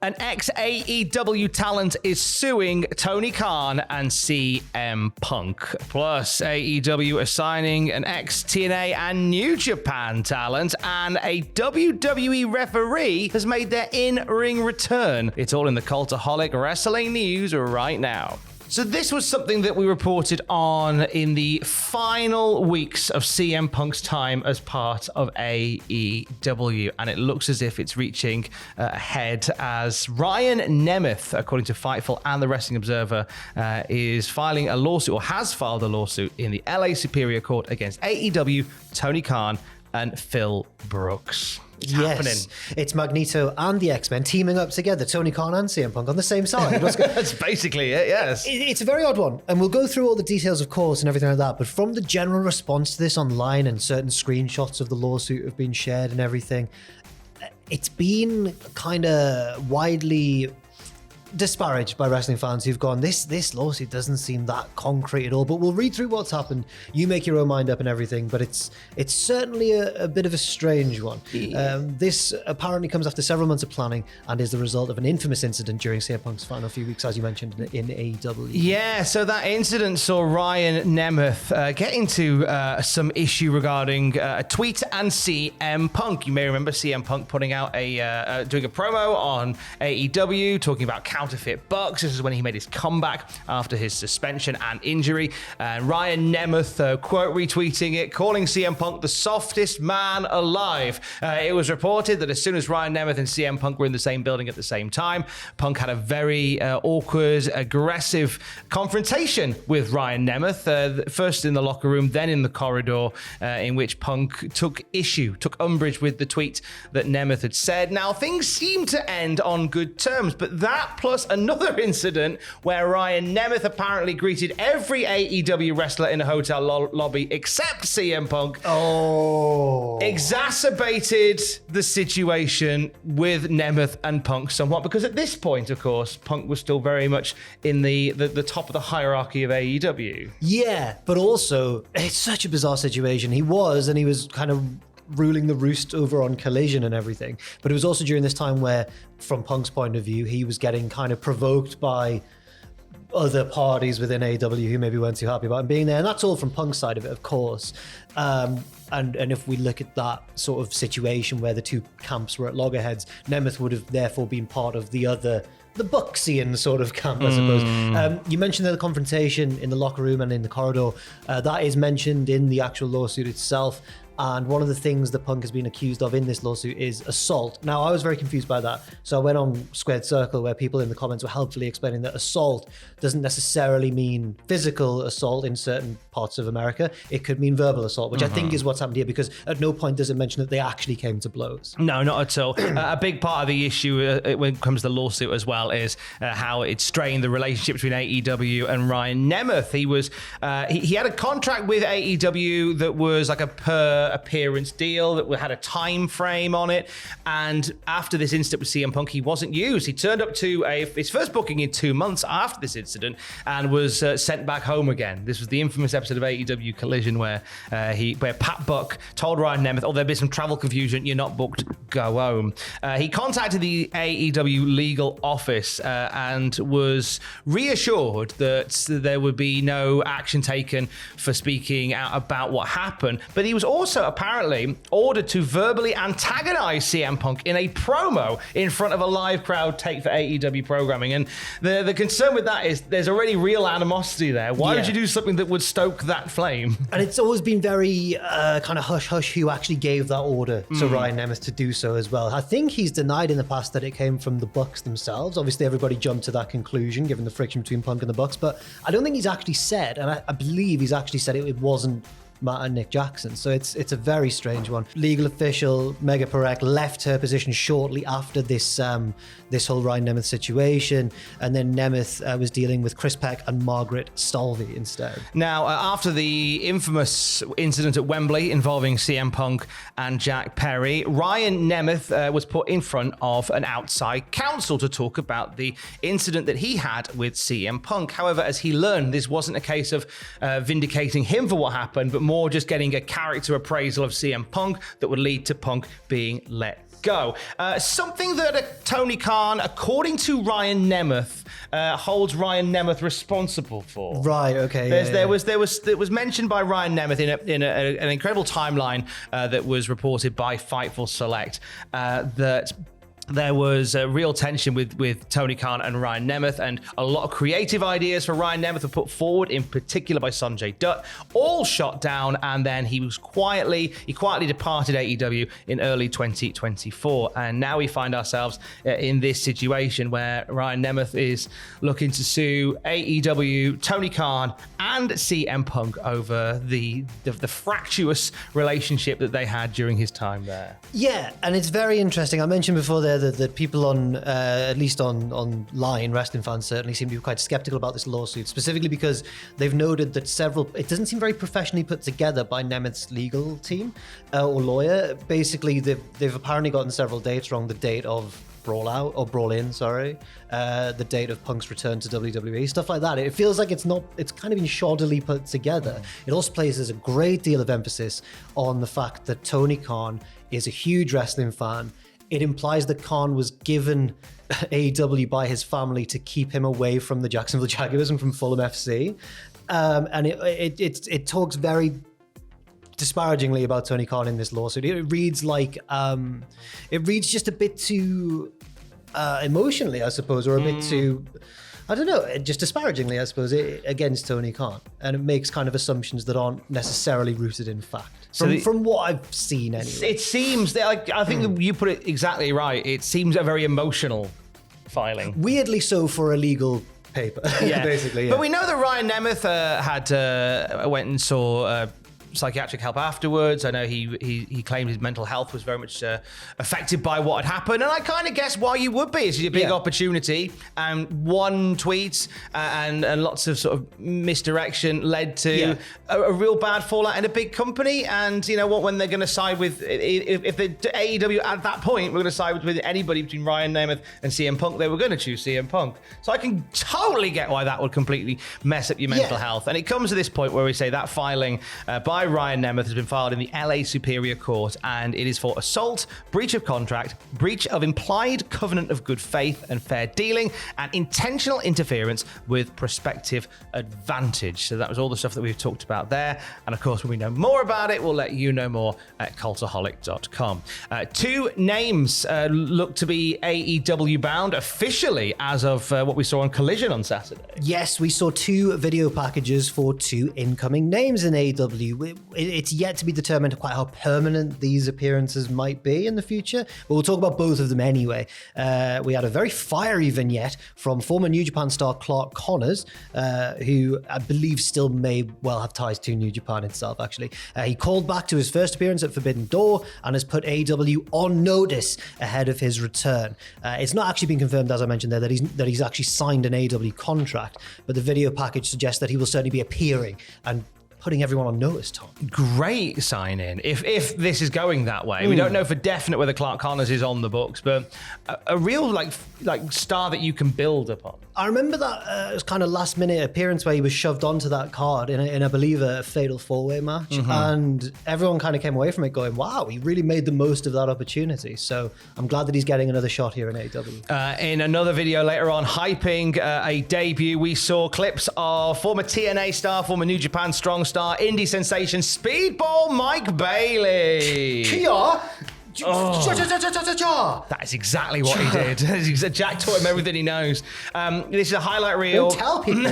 An ex-AEW talent is suing Tony Khan and CM Punk. Plus, AEW is signing an ex-TNA and New Japan talent, and a WWE referee has made their in-ring return. It's all in the Cultaholic Wrestling news right now. So this was something that we reported on in the final weeks of CM Punk's time as part of AEW, and it looks as if it's reaching ahead as Ryan Nemeth, according to Fightful and the Wrestling Observer, is filing a lawsuit, or has filed a lawsuit in the LA Superior Court against AEW, Tony Khan, and Phil Brooks. Happening. It's Magneto and the X-Men teaming up together, Tony Khan and CM Punk on the same side. That's basically it, yes. It's a very odd one, and we'll go through all the details, of course, and everything like that, but from the general response to this online, and certain screenshots of the lawsuit have been shared and everything, it's been kind of widely disparaged by wrestling fans who've gone, this lawsuit doesn't seem that concrete at all, but we'll read through what's happened. You make your own mind up and everything, but it's certainly a bit of a strange one. This apparently comes after several months of planning and is the result of an infamous incident during CM Punk's final few weeks, as you mentioned, in AEW. Yeah, so that incident saw Ryan Nemeth get into some issue regarding a tweet and CM Punk. You may remember CM Punk putting out doing a promo on AEW, talking about counterfeit bucks. This is when he made his comeback after his suspension and injury. And Ryan Nemeth, quote retweeting it, calling CM Punk the softest man alive. It was reported that as soon as Ryan Nemeth and CM Punk were in the same building at the same time, Punk had a very awkward, aggressive confrontation with Ryan Nemeth, first in the locker room, then in the corridor, in which Punk took umbrage with the tweet that Nemeth had said. Now, things seem to end on good terms, but that plus another incident where Ryan Nemeth apparently greeted every AEW wrestler in a hotel lobby except CM Punk. Exacerbated the situation with Nemeth and Punk somewhat, because at this point, of course, Punk was still very much in the top of the hierarchy of AEW. Yeah, but also, it's such a bizarre situation. He was kind of ruling the roost over on Collision and everything. But it was also during this time where, from Punk's point of view, he was getting kind of provoked by other parties within AEW who maybe weren't too happy about him being there. And that's all from Punk's side of it, of course. And if we look at that sort of situation where the two camps were at loggerheads, Nemeth would have therefore been part of the Buxian sort of camp, I suppose. You mentioned the confrontation in the locker room and in the corridor. That is mentioned in the actual lawsuit itself. And one of the things that Punk has been accused of in this lawsuit is assault. Now, I was very confused by that. So I went on Squared Circle, where people in the comments were helpfully explaining that assault doesn't necessarily mean physical assault in certain parts of America. It could mean verbal assault, which I think is what's happened here, because at no point does it mention that they actually came to blows. No, not at all. A big part of the issue when it comes to the lawsuit as well is how it strained the relationship between AEW and Ryan Nemeth. He had a contract with AEW that was like a per appearance deal that had a time frame on it, and after this incident with CM Punk, he wasn't used. He turned up to his first booking in 2 months after this incident and was sent back home again. This was the infamous episode of AEW Collision where Pat Buck told Ryan Nemeth, there'll be some travel confusion, you're not booked, go home. He contacted the AEW legal office and was reassured that there would be no action taken for speaking out about what happened, but he was also apparently ordered to verbally antagonize CM Punk in a promo in front of a live crowd take for AEW programming. And the concern with that is there's already real animosity there. Why would you do something that would stoke that flame? And it's always been very kind of hush-hush who actually gave that order to Ryan Nemeth to do so as well. I think he's denied in the past that it came from the Bucks themselves. Obviously, everybody jumped to that conclusion given the friction between Punk and the Bucks, but I don't think he's actually said, and I believe he's actually said it wasn't Matt and Nick Jackson. So it's a very strange one. Legal official Mega Parek left her position shortly after this whole Ryan Nemeth situation, and then Nemeth was dealing with Chris Peck and Margaret Stalvey instead. Now, after the infamous incident at Wembley involving CM Punk and Jack Perry, Ryan Nemeth was put in front of an outside counsel to talk about the incident that he had with CM Punk. However, as he learned, this wasn't a case of vindicating him for what happened, but more just getting a character appraisal of CM Punk that would lead to Punk being let go. Something that Tony Khan, according to Ryan Nemeth, holds Ryan Nemeth responsible for. Right. Okay. There was mentioned by Ryan Nemeth in an incredible timeline that was reported by Fightful Select that there was a real tension with Tony Khan and Ryan Nemeth, and a lot of creative ideas for Ryan Nemeth were put forward, in particular by Sanjay Dutt, all shot down, and then he quietly departed AEW in early 2024. And now we find ourselves in this situation where Ryan Nemeth is looking to sue AEW, Tony Khan, and CM Punk over the fractious relationship that they had during his time there. Yeah, and it's very interesting. I mentioned before there that people on, at least online, wrestling fans certainly seem to be quite skeptical about this lawsuit, specifically because they've noted that it doesn't seem very professionally put together by Nemeth's legal team or lawyer. Basically, they've apparently gotten several dates wrong. The date of Brawl In, the date of Punk's return to WWE, stuff like that. It feels like it's kind of been shoddily put together. It also places a great deal of emphasis on the fact that Tony Khan is a huge wrestling fan. It implies that Khan was given AEW by his family to keep him away from the Jacksonville Jaguars and from Fulham FC. And it talks very disparagingly about Tony Khan in this lawsuit. It reads just a bit too emotionally, I suppose, or a bit too, I don't know, just disparagingly, I suppose, against Tony Khan. And it makes kind of assumptions that aren't necessarily rooted in fact. From what I've seen anyway. It seems that, I think you put it exactly right. It seems a very emotional filing. Weirdly so for a legal paper, basically. Yeah. But we know that Ryan Nemeth went and saw psychiatric help afterwards. I know he claimed his mental health was very much affected by what had happened, and I kind of guess why you would be. It's a big opportunity, and one tweet and lots of sort of misdirection led to a real bad fallout in a big company. And you know what, when they're going to side with, if the AEW at that point were going to side with anybody between Ryan Nemeth and CM Punk, they were going to choose CM Punk. So I can totally get why that would completely mess up your mental health. And it comes to this point where we say that filing by Ryan Nemeth has been filed in the LA Superior Court, and it is for assault, breach of contract, breach of implied covenant of good faith and fair dealing, and intentional interference with prospective advantage. So that was all the stuff that we've talked about there. And of course, when we know more about it, we'll let you know more at cultaholic.com. Two names look to be AEW bound officially as of what we saw on Collision on Saturday. Yes, we saw two video packages for two incoming names in AEW. It's yet to be determined quite how permanent these appearances might be in the future, but we'll talk about both of them anyway. We had a very fiery vignette from former New Japan star Clark Connors, who I believe still may well have ties to New Japan itself, actually. He called back to his first appearance at Forbidden Door and has put AEW on notice ahead of his return. It's not actually been confirmed, as I mentioned there, that he's actually signed an AEW contract, but the video package suggests that he will certainly be appearing and putting everyone on notice, Tom. Great sign-in. If this is going that way. We don't know for definite whether Clark Connors is on the books, but a real like star that you can build upon. I remember that kind of last-minute appearance where he was shoved onto that card in I believe, a fatal four-way match, and everyone kind of came away from it going, wow, he really made the most of that opportunity. So I'm glad that he's getting another shot here in AEW. In another video later on, hyping a debut, we saw clips of former TNA star, former New Japan Strong star, indie sensation Speedball Mike Bailey. Kia! That is exactly what he did. Jack taught him everything he knows. This is a highlight reel. Don't tell people.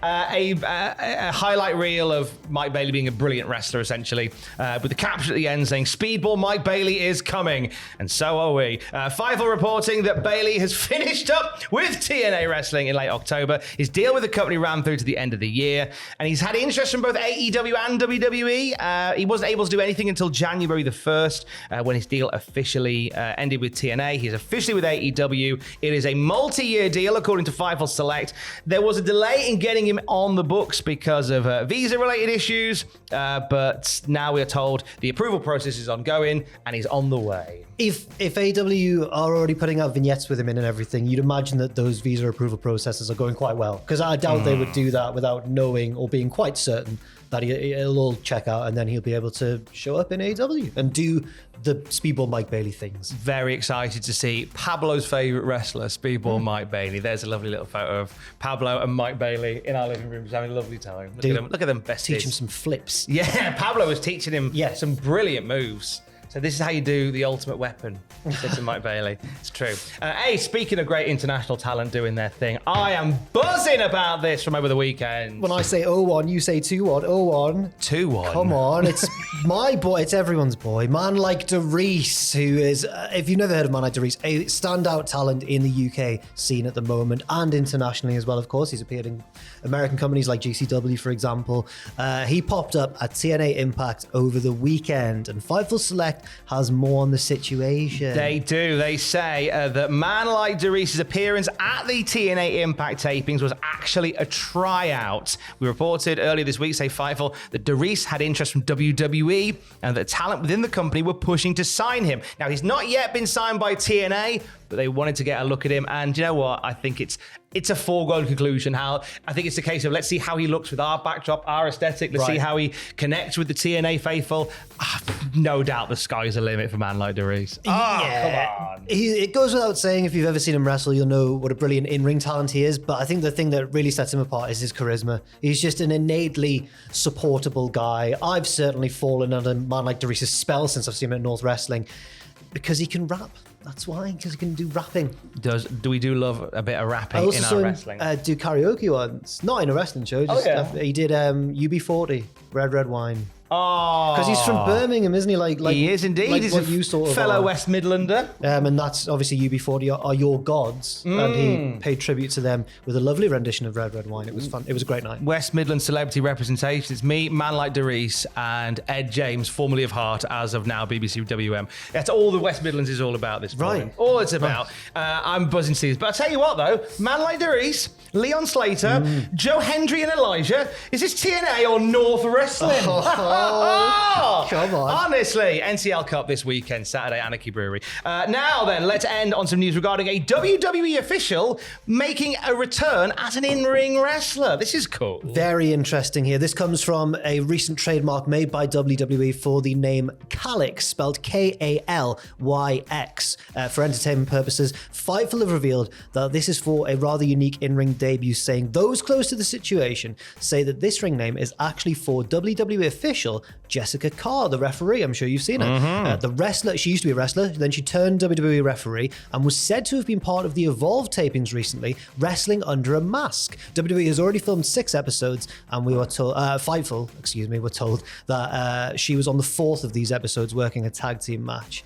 A highlight reel of Mike Bailey being a brilliant wrestler, essentially, with the caption at the end saying, "Speedball Mike Bailey is coming," and so are we. Fightful reporting that Bailey has finished up with TNA Wrestling in late October. His deal with the company ran through to the end of the year, and he's had interest from both AEW and WWE. He wasn't able to do anything until January the 1st, when his deal officially ended with TNA. He's officially with AEW. It is a multi-year deal, according to Fightful Select. There was a delay in getting him on the books because of visa-related issues, but now we are told the approval process is ongoing and he's on the way. If AEW are already putting out vignettes with him in and everything, you'd imagine that those visa approval processes are going quite well, because I doubt they would do that without knowing or being quite certain that it'll all check out and then he'll be able to show up in AEW. WWE and do the Speedball Mike Bailey things. Very excited to see Pablo's favourite wrestler, Speedball Mike Bailey. There's a lovely little photo of Pablo and Mike Bailey in our living room, just having a lovely time. Look at them besties. Teach him some flips. Yeah, Pablo was teaching him some brilliant moves. So this is how you do the ultimate weapon, said to Mike Bailey. It's true. Hey, speaking of great international talent doing their thing, I am buzzing about this from over the weekend. When I say 0-1, you say 2-1. 0-1. 2-1. Come on, it's my boy. It's everyone's boy. Man like DeReiss, who is, if you've never heard of Man like DeReiss, a standout talent in the UK scene at the moment and internationally as well, of course. He's appeared in American companies like GCW, for example. He popped up at TNA Impact over the weekend, and Fightful Select has more on the situation. They do. They say that man like DeReiss' appearance at the TNA Impact tapings was actually a tryout. We reported earlier this week, say Fightful, that DeReiss had interest from WWE and that talent within the company were pushing to sign him. Now, he's not yet been signed by TNA, but they wanted to get a look at him. And you know what? I think it's a foregone conclusion. I think it's a case of let's see how he looks with our backdrop, our aesthetic. Let's see how he connects with the TNA faithful. No doubt the sky's the limit for man like DeReiss. Come on. It goes without saying, if you've ever seen him wrestle, you'll know what a brilliant in-ring talent he is. But I think the thing that really sets him apart is his charisma. He's just an innately supportable guy. I've certainly fallen under man like DeReiss' spell since I've seen him at North Wrestling because he can rap. That's why, because he can do rapping. Do we love a bit of rapping in our wrestling? Do karaoke once, not in a wrestling show. Just he did UB40, Red Wine. Oh, because he's from Birmingham, isn't he? Like he is indeed. Like he's what a you sort of fellow are. West Midlander. And that's obviously UB40 are your gods, and he paid tribute to them with a lovely rendition of Red Wine. It was fun. It was a great night. West Midland celebrity representation. It's me, man like DeReiss, and Ed James, formerly of Heart, as of now BBC WM. That's all the West Midlands is all about this morning. Right. All it's about. I'm buzzing to see this. But I'll tell you what, though, man like DeReiss, Leon Slater, Joe Hendry and Elijah. Is this TNA or North Wrestling? Come on. Honestly, NCL Cup this weekend, Saturday, Anarchy Brewery. Now then, let's end on some news regarding a WWE official making a return as an in-ring wrestler. This is cool. Very interesting here. This comes from a recent trademark made by WWE for the name Calyx, spelled K-A-L-Y-X. For entertainment purposes, Fightful have revealed that this is for a rather unique in-ring debut, saying those close to the situation say that this ring name is actually for WWE official Jessica Carr, the referee. I'm sure you've seen her. The wrestler, she used to be a wrestler, then she turned WWE referee and was said to have been part of the Evolve tapings recently, wrestling under a mask. WWE has already filmed 6 episodes, and we were told, Fightful, were told that she was on the 4th of these episodes working a tag team match.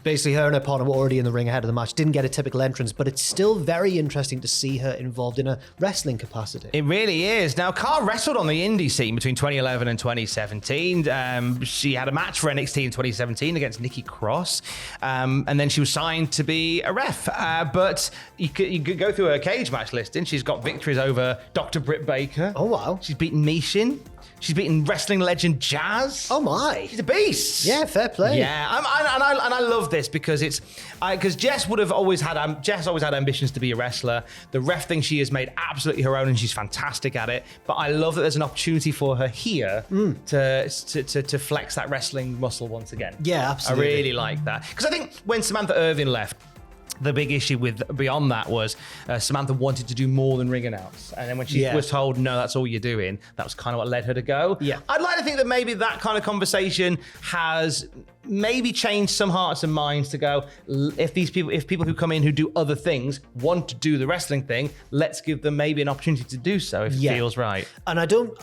Basically, her and her partner were already in the ring ahead of the match, didn't get a typical entrance, but it's still very interesting to see her involved in a wrestling capacity. It really is. Now, Carr wrestled on the indie scene between 2011 and 2017. She had a match for NXT in 2017 against Nikki Cross, and then she was signed to be a ref. But you could go through her cage match listing. She's got victories over Dr. Britt Baker. Oh, wow. She's beaten Mishin. She's beaten wrestling legend Jazz. Oh my! She's a beast. Yeah, fair play. Yeah, and I love this because Jess always had ambitions to be a wrestler. The ref thing she has made absolutely her own, and she's fantastic at it. But I love that there's an opportunity for her here to flex that wrestling muscle once again. Yeah, absolutely. I really like that because I think when Samantha Irvin left, the big issue beyond that was Samantha wanted to do more than ring announce. And then when she was told, no, that's all you're doing, that was kind of what led her to go. Yeah. I'd like to think that maybe that kind of conversation has maybe changed some hearts and minds to go, if people who come in who do other things want to do the wrestling thing, let's give them maybe an opportunity to do so if it feels right. And I don't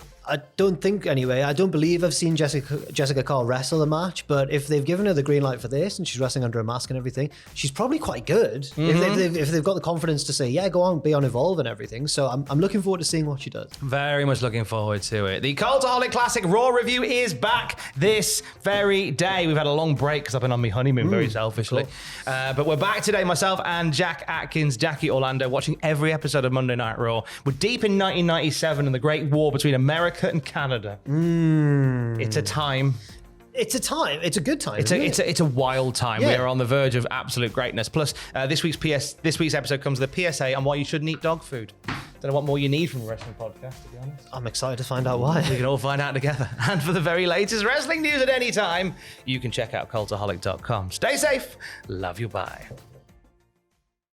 believe I've seen Jessica Carr wrestle a match, but if they've given her the green light for this and she's wrestling under a mask and everything, she's probably quite good. If they've got the confidence to say, yeah, go on, be on Evolve and everything. So I'm looking forward to seeing what she does. Very much looking forward to it. The Cultaholic Classic Raw review is back this very day. We've had a long break because I've been on my honeymoon very selfishly. Cool. But we're back today, myself and Jack Atkins, Jackie Orlando, watching every episode of Monday Night Raw. We're deep in 1997 and the Great War between America and Canada. It's a time. It's a time. It's a good time. It's a wild time. Yeah. We are on the verge of absolute greatness. Plus, this week's episode comes with a PSA on why you shouldn't eat dog food. Don't know what more you need from a wrestling podcast, to be honest. I'm excited to find out why. We can all find out together. And for the very latest wrestling news at any time, you can check out cultaholic.com. Stay safe. Love you. Bye.